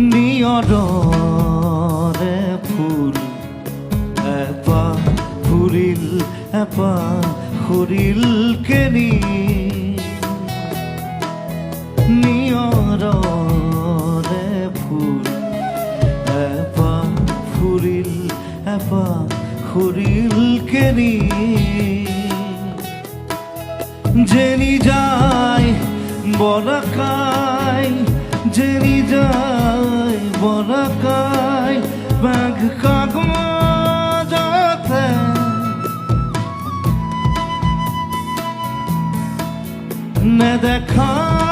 নিয়ৰৰে ফুল এপাহ ফুৰিল এপাহ সৰিল কেনি নিয়ৰৰে ফুল এপাহ ফুৰিল এপাহ সৰিল কেনি জেনি যায় বলাকাই জেনি যায় বলাকাই বাঘ কাগজতে নেদেখা